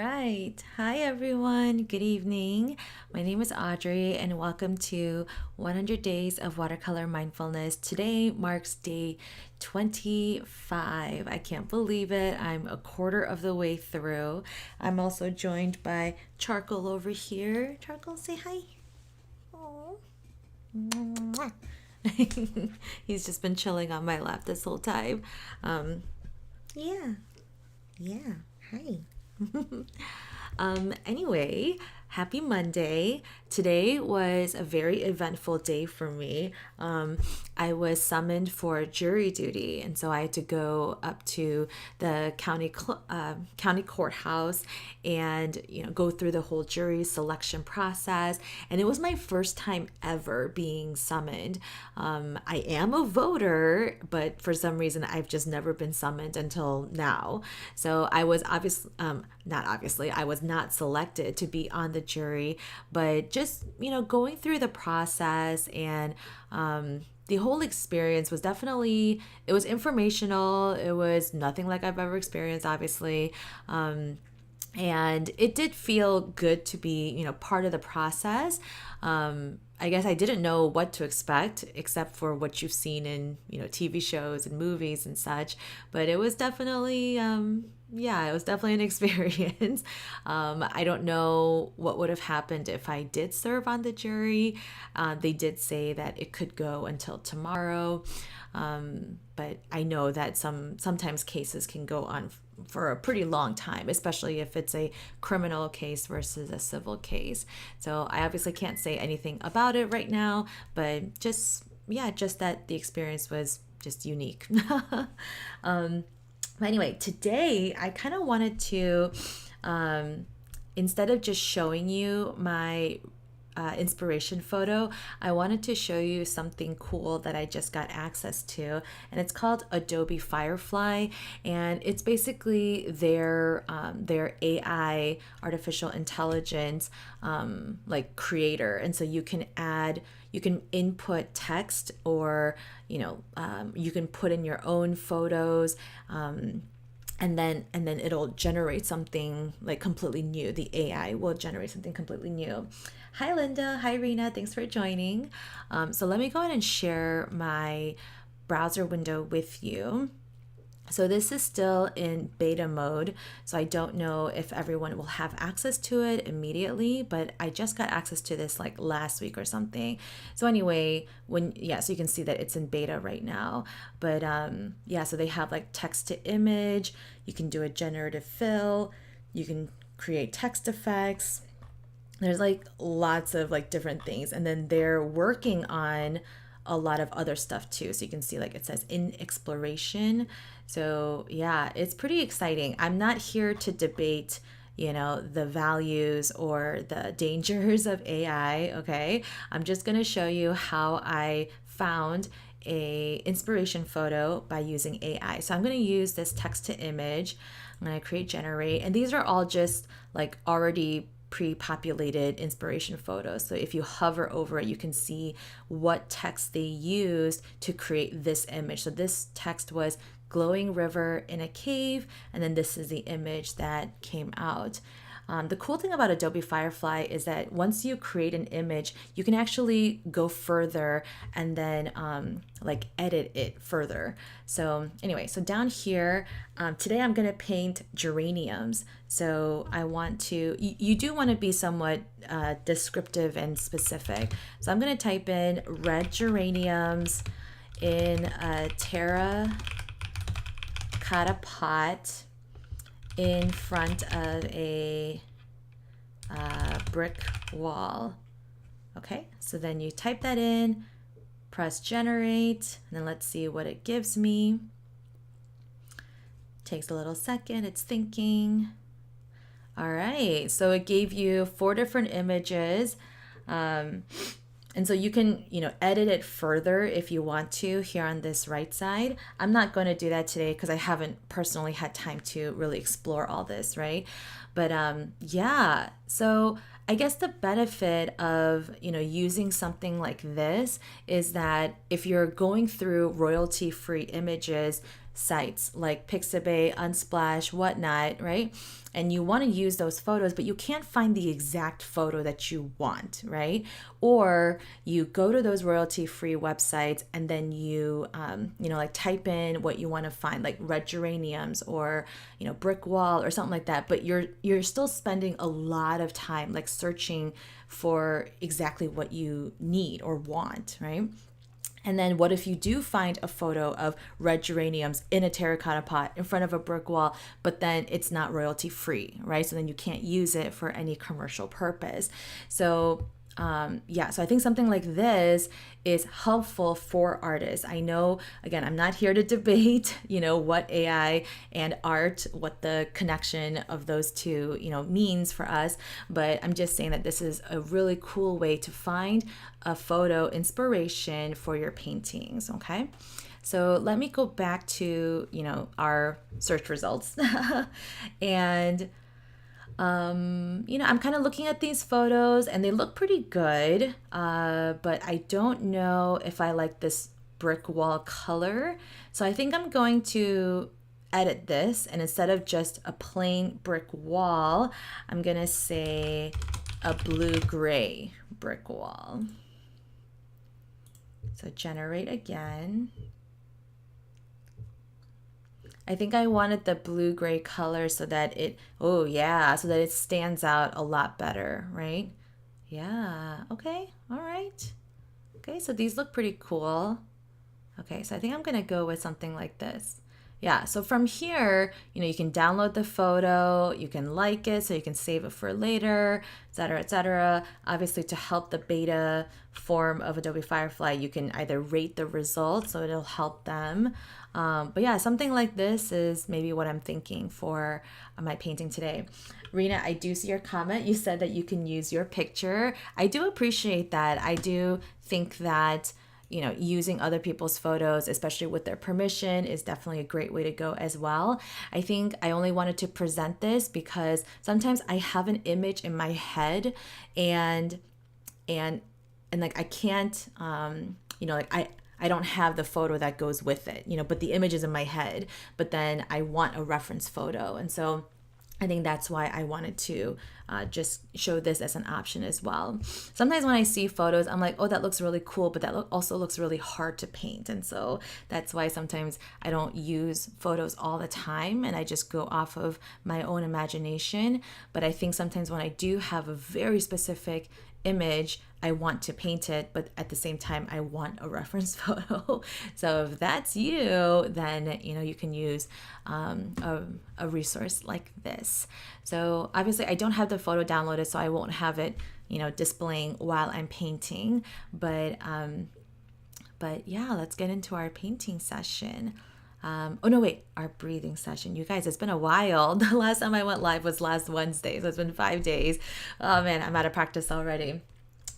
right. Hi, everyone. Good evening. My name is Audrey, and welcome to 100 Days of Watercolor Mindfulness. Today marks day 25. I can't believe it. I'm a quarter of the way through. I'm also joined by Charcoal over here. Charcoal, say hi. Oh. He's just been chilling on my lap this whole time. Um, yeah, yeah. Hi. Anyway, happy Monday. Today was a very eventful day for me. I was summoned for jury duty, and so I had to go up to the county courthouse and go through the whole jury selection process. And it was my first time ever being summoned. I am a voter, but for some reason I've just never been summoned until now. So I was not obviously, I was not selected to be on the jury, but just, going through the process and the whole experience was definitely, it was informational. It was nothing like I've ever experienced, obviously. And it did feel good to be, part of the process. I guess I didn't know what to expect except for what you've seen in, TV shows and movies and such. But it was definitely, it was definitely an experience. I don't know what would have happened if I did serve on the jury. They did say that it could go until tomorrow. But I know that sometimes cases can go on for a pretty long time, especially if it's a criminal case versus a civil case. So I obviously can't say anything about it right now, but just that the experience was just unique. But anyway, today I kind of wanted to, instead of just showing you my inspiration photo, I wanted to show you something cool that I just got access to, and it's called Adobe Firefly, and it's basically their AI, artificial intelligence, creator, and so you can input text, or you can put in your own photos. And then it'll generate something like completely new. The AI will generate something completely new. Hi, Linda. Hi, Rena. Thanks for joining. So let me go ahead and share my browser window with you. So this is still in beta mode, so I don't know if everyone will have access to it immediately, but I just got access to this like last week or something. So anyway, so you can see that it's in beta right now. But so they have like text to image, you can do a generative fill, you can create text effects. There's like lots of like different things, and then they're working on a lot of other stuff too. So you can see like it says in exploration. So yeah, it's pretty exciting. I'm not here to debate, the values or the dangers of AI, okay? I'm just going to show you how I found a inspiration photo by using AI. So I'm going to use this text to image. I'm going to create generate, and these are all just like already pre-populated inspiration photos. So if you hover over it, you can see what text they used to create this image. So this text was glowing river in a cave, and then this is the image that came out. The cool thing about Adobe Firefly is that once you create an image, you can actually go further and then edit it further. So anyway, so down here, today I'm going to paint geraniums. So I want to, you do want to be somewhat descriptive and specific. So I'm going to type in red geraniums in a terracotta pot in front of a brick wall. Okay, so then you type that in, press generate, and then let's see what it gives me. Takes a little second, it's thinking. All right, so it gave you 4 different images. And so you can, edit it further if you want to here on this right side. I'm not going to do that today because I haven't personally had time to really explore all this, right? But so I guess the benefit of, using something like this is that if you're going through royalty-free images, sites like Pixabay, Unsplash, whatnot, right? And you want to use those photos, but you can't find the exact photo that you want, right? Or you go to those royalty-free websites and then like type in what you want to find, like red geraniums or, brick wall or something like that. But you're still spending a lot of time like searching for exactly what you need or want, right? And then what if you do find a photo of red geraniums in a terracotta pot in front of a brick wall, but then it's not royalty free, right? So then you can't use it for any commercial purpose. So so I think something like this is helpful for artists. I know, again, I'm not here to debate, what AI and art, what the connection of those two, means for us, but I'm just saying that this is a really cool way to find a photo inspiration for your paintings, okay? So let me go back to, our search results. And I'm kind of looking at these photos and they look pretty good, but I don't know if I like this brick wall color. So I think I'm going to edit this, and instead of just a plain brick wall, I'm going to say a blue-gray brick wall. So generate again. I think I wanted the blue-gray color so that so that it stands out a lot better, right? Yeah, okay, all right. Okay, so these look pretty cool. Okay, so I think I'm gonna go with something like this. Yeah, so from here, you can download the photo, you can like it, so you can save it for later, et cetera, et cetera. Obviously, to help the beta form of Adobe Firefly, you can either rate the results, so it'll help them. But yeah, something like this is maybe what I'm thinking for my painting today. Rena, I do see your comment. You said that you can use your picture. I do appreciate that. I do think that using other people's photos, especially with their permission, is definitely a great way to go as well. I think I only wanted to present this because sometimes I have an image in my head and like I can't, I don't have the photo that goes with it, but the image is in my head, but then I want a reference photo. And so I think that's why I wanted to just show this as an option as well. Sometimes when I see photos, I'm like, oh, that looks really cool, but that also looks really hard to paint. And so that's why sometimes I don't use photos all the time and I just go off of my own imagination. But I think sometimes when I do have a very specific image, I want to paint it, but at the same time, I want a reference photo. So if that's you, then you can use a resource like this. So obviously, I don't have the photo downloaded, so I won't have it displaying while I'm painting. But yeah, let's get into our painting session. Our breathing session. You guys, it's been a while. The last time I went live was last Wednesday, so it's been 5 days. Oh man, I'm out of practice already.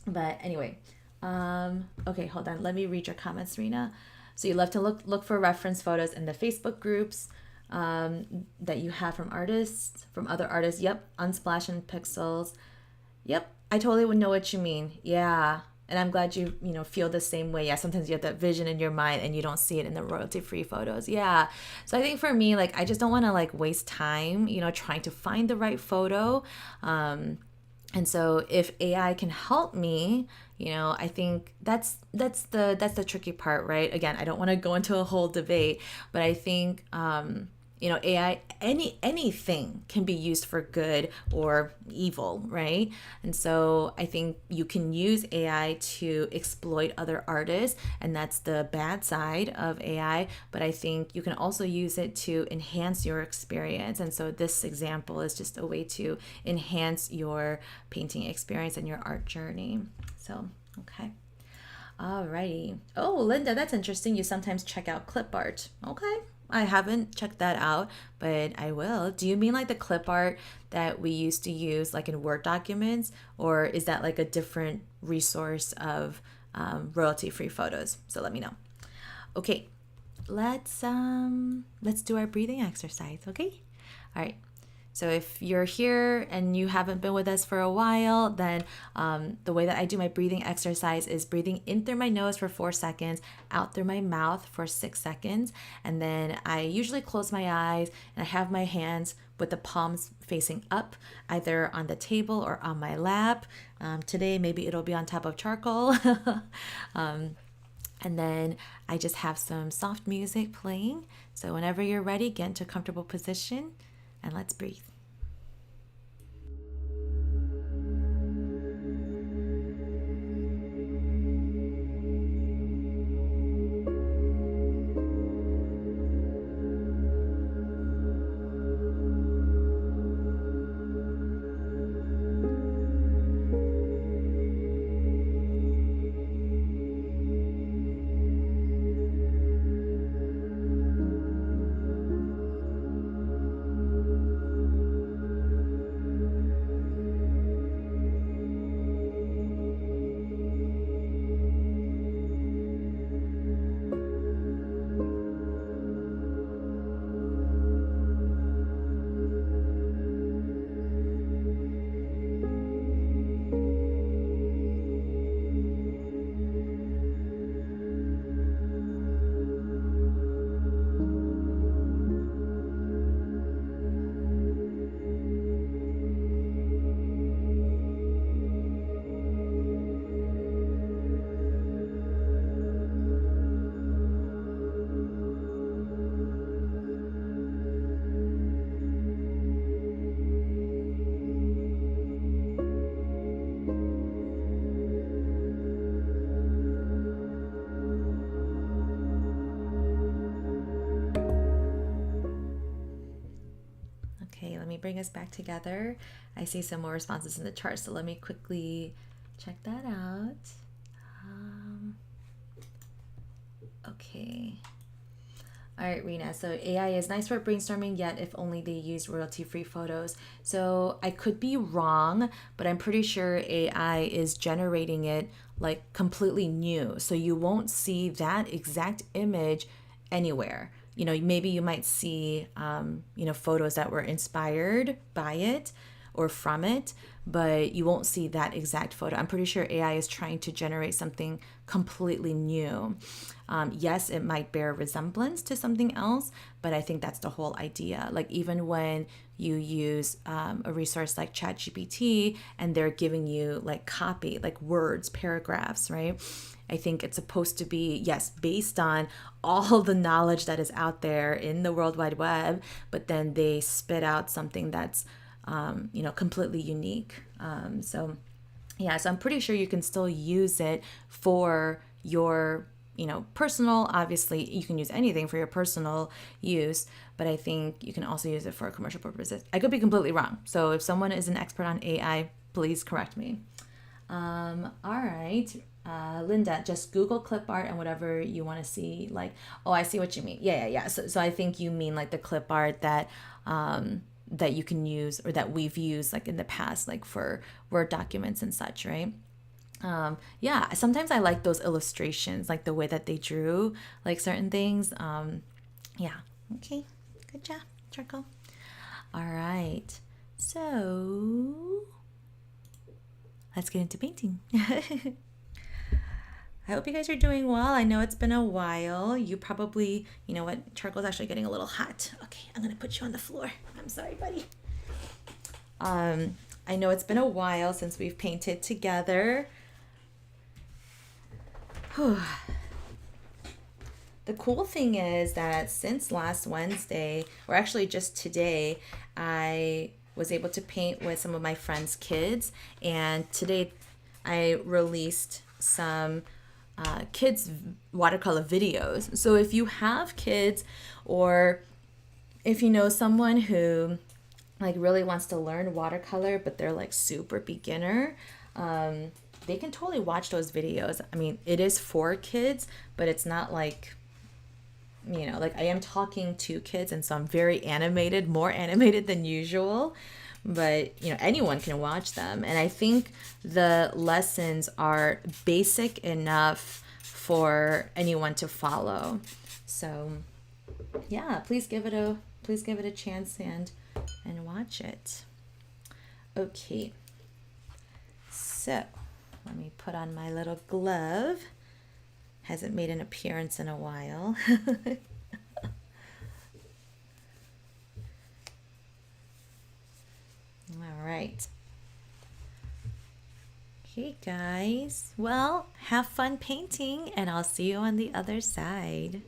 But anyway, okay, hold on. Let me read your comments, Rena. So you love to look for reference photos in the Facebook groups that you have from other artists. Yep, Unsplash and Pixels. Yep, I totally would know what you mean. Yeah. And I'm glad you feel the same way. Yeah, sometimes you have that vision in your mind and you don't see it in the royalty-free photos. Yeah. So I think for me, like, I just don't want to waste time, trying to find the right photo. And so if AI can help me, I think that's the tricky part, right? Again, I don't want to go into a whole debate, but I think AI, anything can be used for good or evil, right? And so I think you can use AI to exploit other artists, and that's the bad side of AI. But I think you can also use it to enhance your experience. And so this example is just a way to enhance your painting experience and your art journey. So, okay. Alrighty. Oh, Linda, that's interesting. You sometimes check out clip art. Okay. I haven't checked that out, but I will. Do you mean like the clip art that we used to use like in Word documents, or is that like a different resource of royalty-free photos? So let me know. Okay, let's do our breathing exercise, okay? All right. So if you're here and you haven't been with us for a while, then the way that I do my breathing exercise is breathing in through my nose for 4 seconds, out through my mouth for 6 seconds. And then I usually close my eyes and I have my hands with the palms facing up, either on the table or on my lap. Today, maybe it'll be on top of charcoal. And then I just have some soft music playing. So whenever you're ready, get into a comfortable position and let's breathe. Okay, let me bring us back together. I see some more responses in the chart, so let me quickly check that out. Okay. All right, Rena. So AI is nice for brainstorming, yet if only they use royalty-free photos. So I could be wrong, but I'm pretty sure AI is generating it like completely new. So you won't see that exact image anywhere. You know, maybe you might see, photos that were inspired by it or from it, but you won't see that exact photo. I'm pretty sure AI is trying to generate something completely new. Yes, it might bear resemblance to something else, but I think that's the whole idea. Like even when you use a resource like ChatGPT and they're giving you like copy, like words, paragraphs, right? I think it's supposed to be, yes, based on all the knowledge that is out there in the World Wide Web, but then they spit out something that's, completely unique. So I'm pretty sure you can still use it for your, personal, obviously you can use anything for your personal use, but I think you can also use it for commercial purposes. I could be completely wrong. So if someone is an expert on AI, please correct me. All right. Linda, just Google clip art and whatever you want to see. Like, oh, I see what you mean. Yeah. So I think you mean like the clip art that that you can use or that we've used like in the past, like for Word documents and such, right? Sometimes I like those illustrations, like the way that they drew like certain things. Okay, good job, Charcoal. All right, so let's get into painting. I hope you guys are doing well. I know it's been a while. You probably, you know what, Charcoal's actually getting a little hot. Okay, I'm gonna put you on the floor. I'm sorry, buddy. I know it's been a while since we've painted together. The cool thing is that since last Wednesday, or actually just today, I was able to paint with some of my friends' kids, and today I released some kids watercolor videos. So if you have kids, or if you know someone who like really wants to learn watercolor but they're like super beginner, they can totally watch those videos. I mean, it is for kids, but it's not like, like I am talking to kids, and so I'm very animated, more animated than usual, but anyone can watch them. And I think the lessons are basic enough for anyone to follow. So yeah, please give it a chance and and watch it. Okay, so let me put on my little glove. Hasn't made an appearance in a while. All right. Okay, guys. Well, have fun painting, and I'll see you on the other side.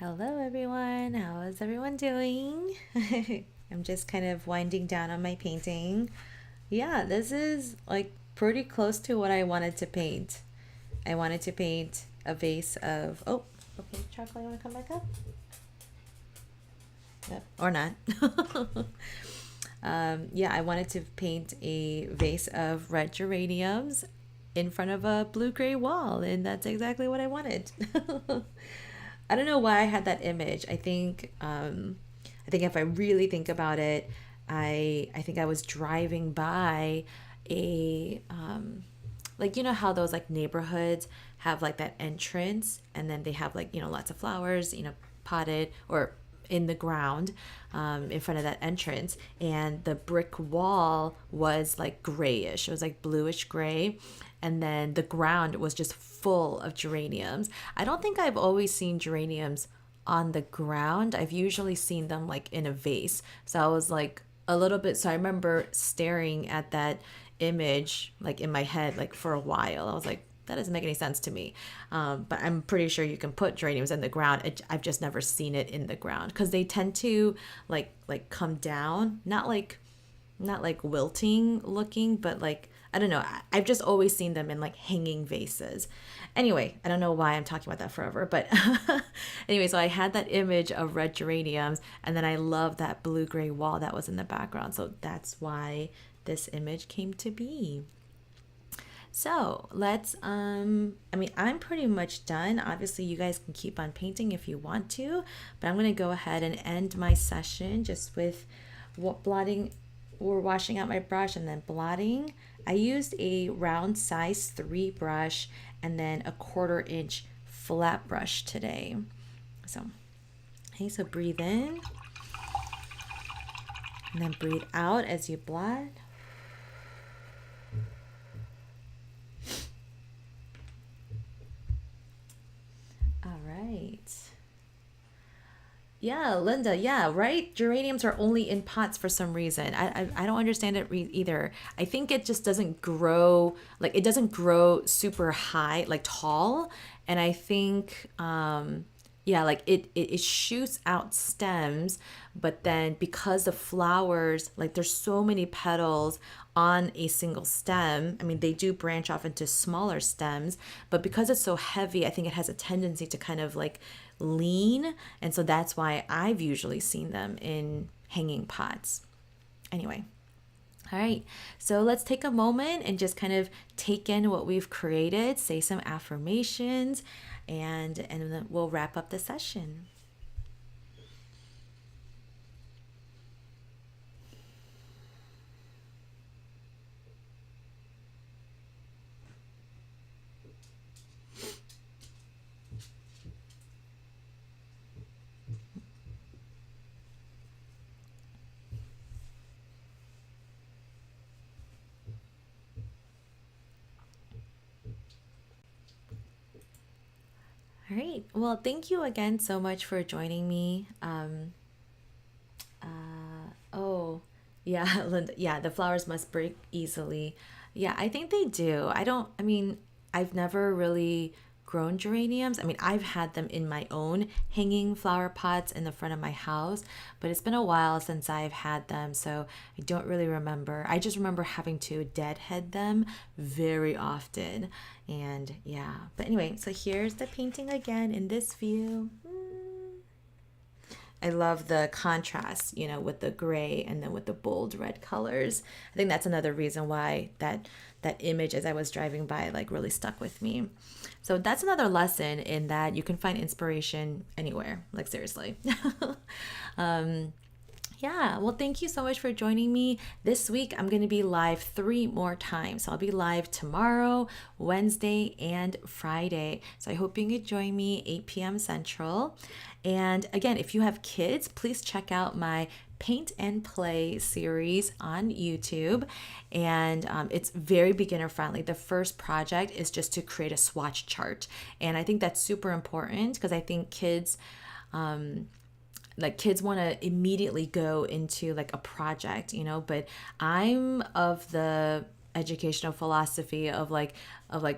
Hello, everyone. How is everyone doing? I'm just kind of winding down on my painting. Yeah, this is like pretty close to what I wanted to paint. I wanted to paint a vase of, oh, okay, Chocolate, you want to come back up? Yep, or not. Yeah, I wanted to paint a vase of red geraniums in front of a blue-gray wall, and that's exactly what I wanted. I don't know why I had that image. I think if I really think about it, I think I was driving by a like you know how those like neighborhoods have like that entrance, and then they have like lots of flowers, potted or in the ground, in front of that entrance, and the brick wall was like grayish. It was like bluish gray, and then the ground was just full of geraniums. I don't think I've always seen geraniums on the ground. I've usually seen them like in a vase. So I was like a little bit, so I remember staring at that image like in my head like for a while. I was like, that doesn't make any sense to me. But I'm pretty sure you can put geraniums in the ground. I've just never seen it in the ground because they tend to like come down, not like wilting looking, but like I don't know. I've just always seen them in like hanging vases. Anyway, I don't know why I'm talking about that forever, but anyway, so I had that image of red geraniums, and then I love that blue gray wall that was in the background. So that's why this image came to be. So let's, I mean, I'm pretty much done. Obviously, you guys can keep on painting if you want to, but I'm going to go ahead and end my session just with blotting or washing out my brush and then blotting. I used a round size 3 brush and then a 1/4 inch flat brush today. So, okay, so breathe in and then breathe out as you blot. All right. Yeah, Linda. Yeah, right. Geraniums are only in pots for some reason. I don't understand it either. I think it just doesn't grow like it doesn't grow super high, like tall. And I think yeah, like it shoots out stems, but then because the flowers, like there's so many petals on a single stem. I mean, they do branch off into smaller stems, but because it's so heavy, I think it has a tendency to kind of like lean. And so that's why I've usually seen them in hanging pots. Anyway, all right, so let's take a moment and just kind of take in what we've created, say some affirmations, and then we'll wrap up the session. All right. Well, thank you again so much for joining me. Oh, yeah, Linda. Yeah, the flowers must break easily. Yeah, I think they do. I mean, I've never really grown geraniums. I mean, I've had them in my own hanging flower pots in the front of my house, but it's been a while since I've had them, so I don't really remember. I just remember having to deadhead them very often. And yeah, but anyway, so here's the painting again in this view. I love the contrast, with the gray and then with the bold red colors. I think that's another reason why that image as I was driving by like really stuck with me. So that's another lesson in that you can find inspiration anywhere, like seriously. Yeah, well, thank you so much for joining me. This week, I'm going to be live 3 more times. So I'll be live tomorrow, Wednesday, and Friday. So I hope you can join me 8 p.m. Central. And again, if you have kids, please check out my Paint and Play series on YouTube. And it's very beginner friendly. The first project is just to create a swatch chart. And I think that's super important because I think kids want to immediately go into like a project, but I'm of the educational philosophy of like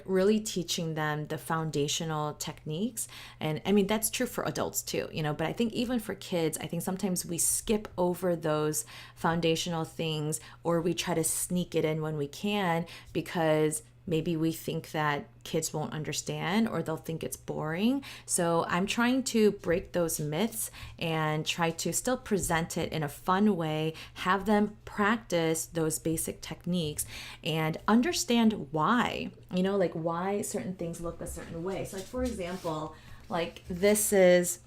really teaching them the foundational techniques. And I mean, that's true for adults too, but I think even for kids, I think sometimes we skip over those foundational things, or we try to sneak it in when we can, because maybe we think that kids won't understand, or they'll think it's boring. So I'm trying to break those myths and try to still present it in a fun way, have them practice those basic techniques and understand why, like why certain things look a certain way. So like, for example, like this is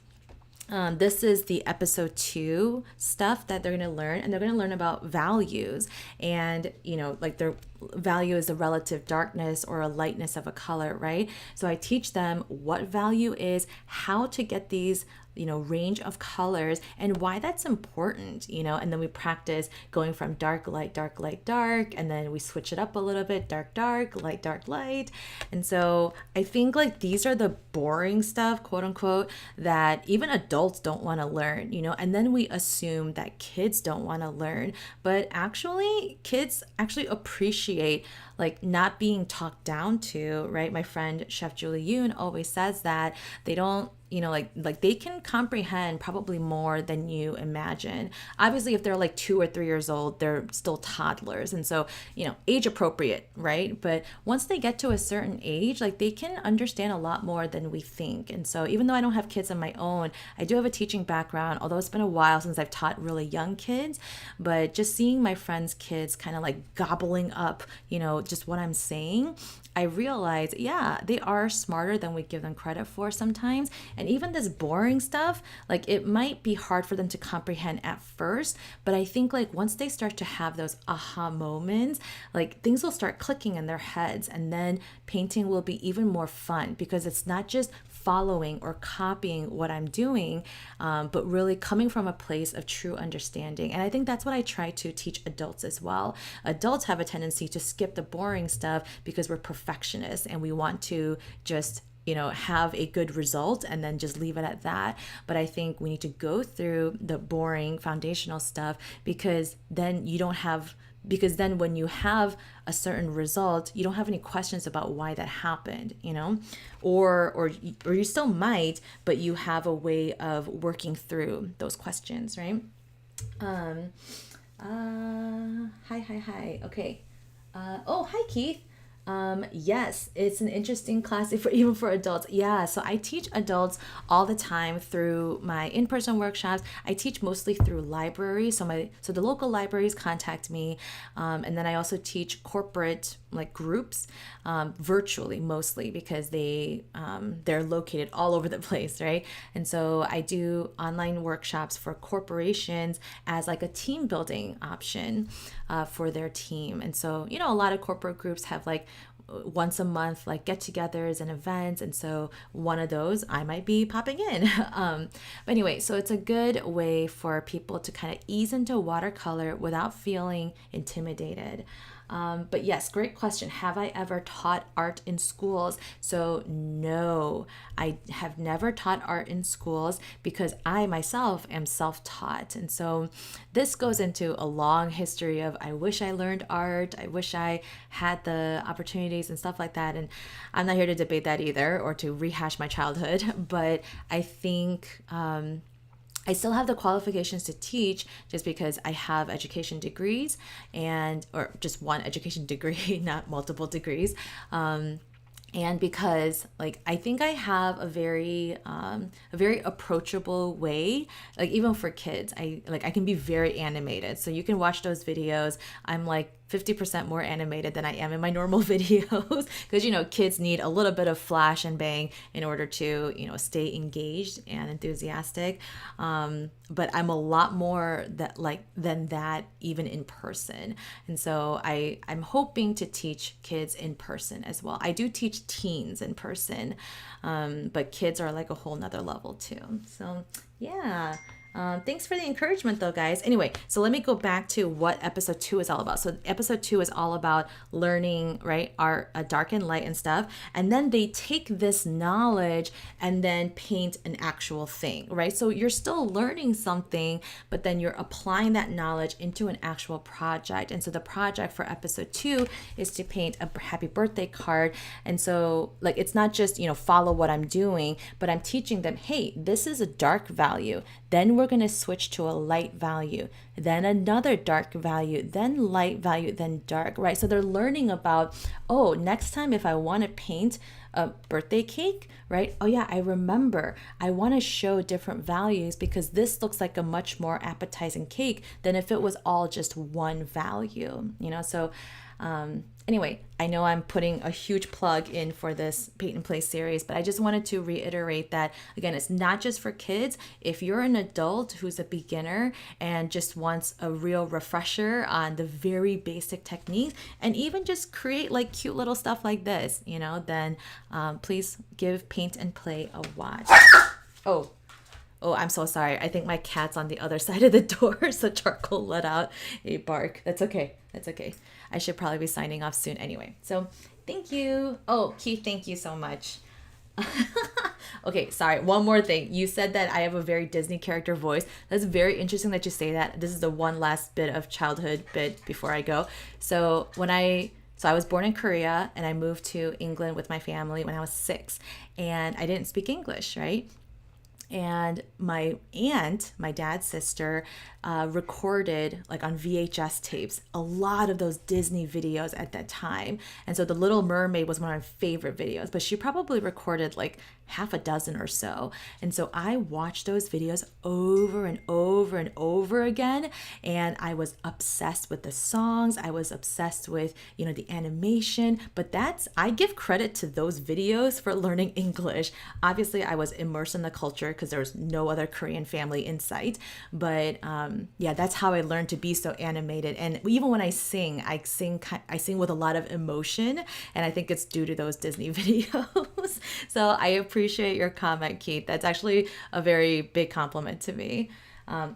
the episode 2 stuff that they're going to learn, and they're going to learn about values. And like their value is the relative darkness or a lightness of a color, right? So I teach them what value is, how to get these range of colors, and why that's important, and then we practice going from dark, light, dark, light, dark, and then we switch it up a little bit, dark, dark, light, dark, light. And so I think like these are the boring stuff, quote unquote, that even adults don't want to learn, and then we assume that kids don't want to learn, but actually kids actually appreciate like not being talked down to, right? My friend Chef Julie Yoon always says that they don't, like they can comprehend probably more than you imagine. Obviously, if they're like 2 or 3 years old, they're still toddlers. And so, age appropriate, right? But once they get to a certain age, like they can understand a lot more than we think. And so even though I don't have kids of my own, I do have a teaching background, although it's been a while since I've taught really young kids. But just seeing my friends' kids kind of like gobbling up, just what I'm saying, I realize, yeah, they are smarter than we give them credit for sometimes. And even this boring stuff, like it might be hard for them to comprehend at first, but I think like once they start to have those aha moments, like things will start clicking in their heads, and then painting will be even more fun because it's not just following or copying what I'm doing, but really coming from a place of true understanding. And I think that's what I try to teach adults as well. Adults have a tendency to skip the boring stuff because we're perfectionists and we want to just have a good result and then just leave it at that. But I think we need to go through the boring foundational stuff, because then when you have a certain result, you don't have any questions about why that happened, or you still might, but you have a way of working through those questions, right? Hi. Okay. Oh, hi, Keith. Yes, it's an interesting class even for adults. Yeah, so I teach adults all the time through my in-person workshops. I teach mostly through libraries. So the local libraries contact me, and then I also teach corporate like groups virtually, mostly because they're located all over the place, right? And so I do online workshops for corporations as like a team building option for their team. And so a lot of corporate groups have like once a month like get-togethers and events, and so one of those I might be popping in. But anyway, so it's a good way for people to kind of ease into watercolor without feeling intimidated. But yes, great question. Have I ever taught art in schools? So no, I have never taught art in schools because I myself am self-taught. And so this goes into a long history of I wish I learned art. I wish I had the opportunities and stuff like that. And I'm not here to debate that either or to rehash my childhood, but I think I still have the qualifications to teach just because I have education degrees or just one education degree, not multiple degrees. And because like I think I have a very approachable way, like even for kids, I can be very animated. So you can watch those videos. I'm like 50% more animated than I am in my normal videos because kids need a little bit of flash and bang in order to stay engaged and enthusiastic, but I'm a lot more than that even in person. And so I'm hoping to teach kids in person as well. I do teach teens in person, but kids are like a whole nother level too. So yeah. Thanks for the encouragement, though, guys. Anyway, so let me go back to what episode 2 is all about. So, episode 2 is all about learning, right, our dark and light and stuff. And then they take this knowledge and then paint an actual thing, right? So, you're still learning something, but then you're applying that knowledge into an actual project. And so, the project for episode 2 is to paint a happy birthday card. And so, like, it's not just, follow what I'm doing, but I'm teaching them, hey, this is a dark value. Then we're going to switch to a light value, then another dark value, then light value, then dark, right? So they're learning about, oh, next time if I want to paint a birthday cake, right? Oh yeah, I remember. I want to show different values because this looks like a much more appetizing cake than if it was all just one value, So anyway, I know I'm putting a huge plug in for this Paint and Play series, but I just wanted to reiterate that, again, it's not just for kids. If you're an adult who's a beginner and just wants a real refresher on the very basic techniques, and even just create like cute little stuff like this, then please give Paint and Play a watch. Oh, I'm so sorry. I think my cat's on the other side of the door, so Charcoal let out a bark. That's okay. I should probably be signing off soon anyway. So thank you. Oh, Keith, thank you so much. Okay, sorry. One more thing. You said that I have a very Disney character voice. That's very interesting that you say that. This is the one last bit of childhood bit before I go. So I was born in Korea and I moved to England with my family when I was 6, and I didn't speak English, right? And my aunt, my dad's sister, recorded like on VHS tapes a lot of those Disney videos at that time. And so The Little Mermaid was one of my favorite videos, but she probably recorded like half a dozen or so. And so I watched those videos over and over and over again. And I was obsessed with the songs. I was obsessed with, the animation. But I give credit to those videos for learning English. Obviously, I was immersed in the culture because there was no other Korean family in sight. But that's how I learned to be so animated. And even when I sing with a lot of emotion. And I think it's due to those Disney videos. So I appreciate your comment, Keith. That's actually a very big compliment to me.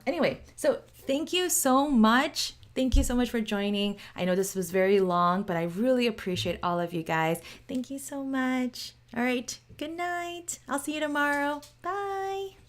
Anyway, so thank you so much. Thank you so much for joining. I know this was very long, but I really appreciate all of you guys. Thank you so much. All right. Good night. I'll see you tomorrow. Bye.